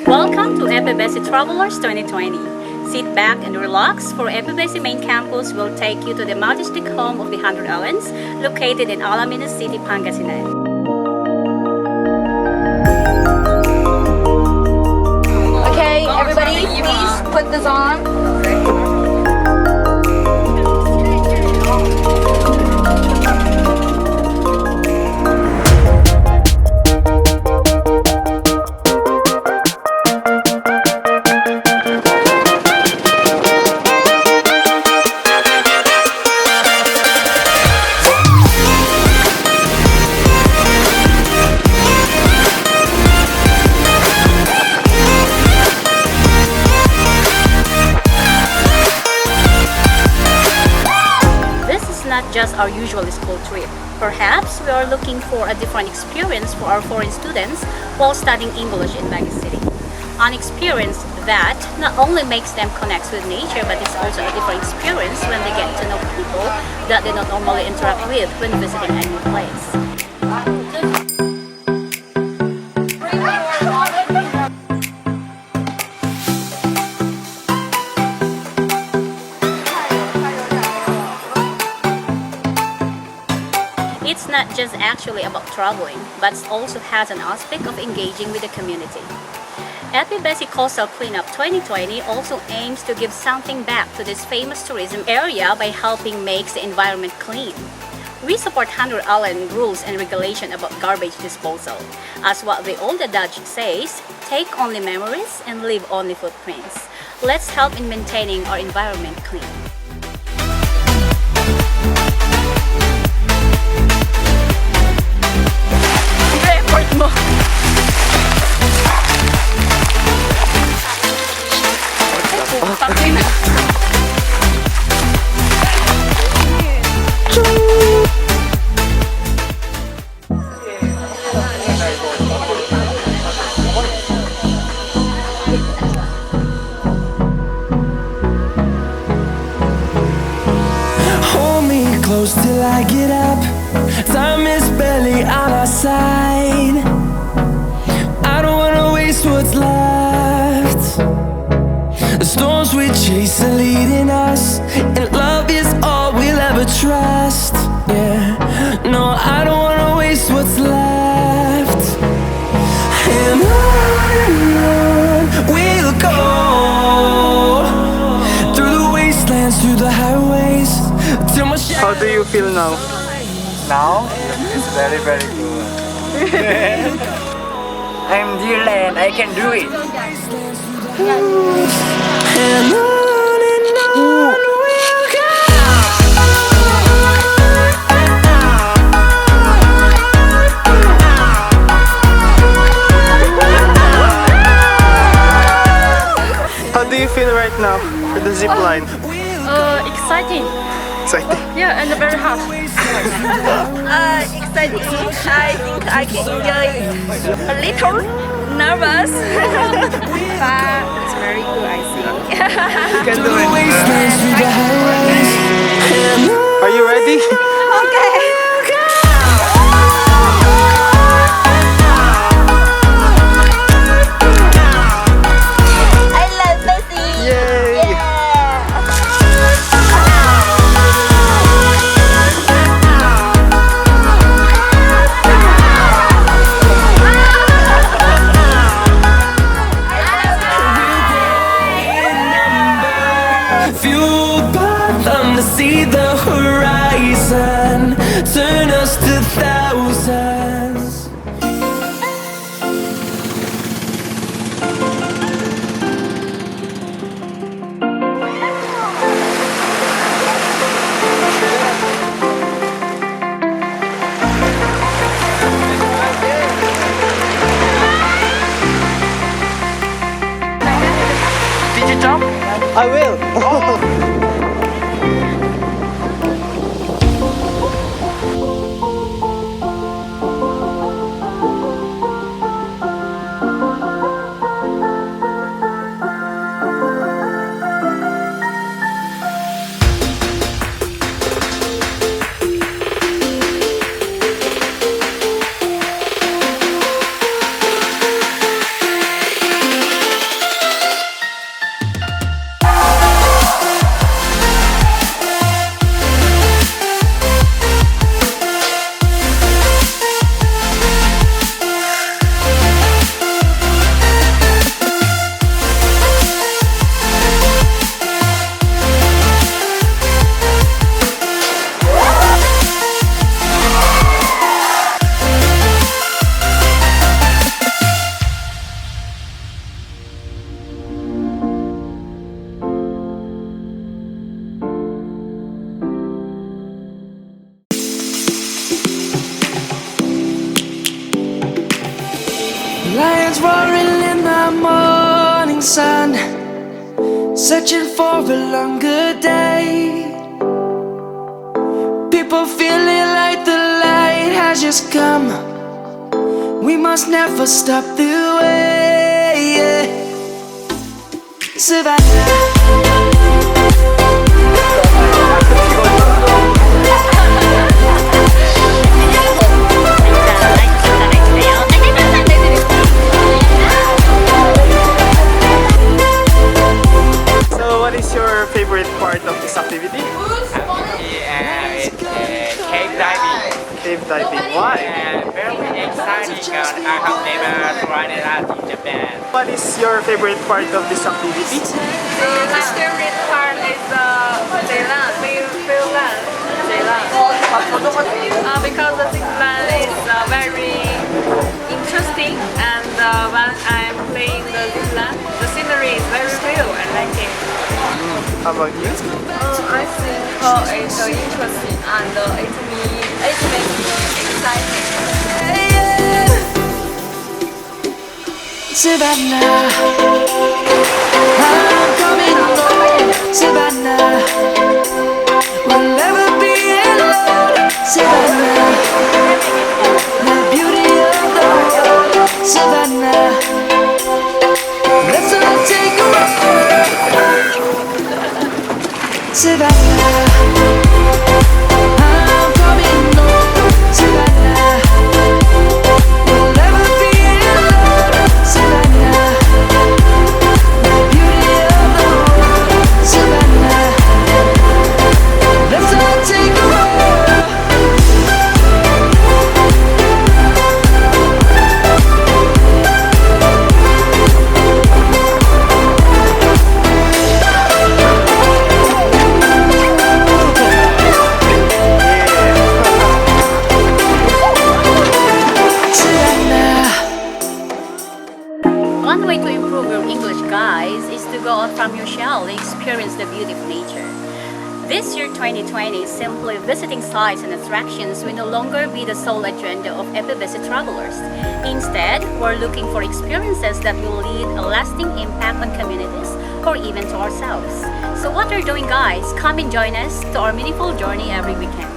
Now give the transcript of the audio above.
Welcome to apibeci Travelers 2020. Sit back and relax, for apibeci main campus will take you to the majestic home of the 100 Islands, located in Alaminos City, Pangasinan. Okay, everybody, please put this on. Not just our usual school trip. Perhaps we are looking for a different experience for our foreign students while studying English in Baguio City. An experience that not only makes them connect with nature, but it's also a different experience when they get to know people that they don't normally interact with when visiting a new place. It's not just actually about traveling, but it also has an aspect of engaging with the community. apibeci Coastal Cleanup 2020 also aims to give something back to this famous tourism area by helping make the environment clean. We support 100 Island rules and regulation about garbage disposal. As what the old adage says, take only memories and leave only footprints. Let's help in maintaining our environment clean. Hold me close till I get up. Time is barely on our side. I don't wanna waste what's left. The storms we chase are leading us, and love is all we'll ever trust. Yeah, no, I don't wanna waste what's left. And on we'll go, through the wastelands, through the highways, till my How do you feel now? Now it's very good. I'm Dylan, I can do it. and on we'll go. How do you feel right now for the zip line? Exciting. Exciting. Yeah, and very hot. Exciting. I think I can enjoy a little nervous. But it's very good, I think. You can do it. Wastelands, through the highways, and on Are you ready? Okay. I love Messi. Yay! fueled by them to see the horizon, turn us to thousands. Did you jump? I will. lions roaring in the morning sun, searching for a longer day. People feeling like the light has just come. We must never stop the way. Savannah. What is your favorite part of this activity? It's cave diving. Cave diving. Why? Very exciting because I have never tried it out in Japan. What is your favorite part of this activity? My favorite part is because the zipline is very interesting, and when I'm playing the zipline, the scenery is very real. I like it. How about you? I think it's interesting and it makes me excited. Savannah, I'm coming home. Savannah, we'll never be alone. Savannah, the beauty of the world. Savannah, let's all take a ride. Savannah, I'm coming home. Savannah, we'll never be alone. Savannah, the beauty of the world. Savannah, let's all take a ride. One way to improve your English, guys, is to go out from your shell and experience the beauty of nature. This year 2020, simply visiting sites and attractions will no longer be the sole agenda of apibeci travelers. Instead, we're looking for experiences that will lead a lasting impact on communities or even to ourselves. So what are you doing, guys? Come and join us to our meaningful journey every weekend.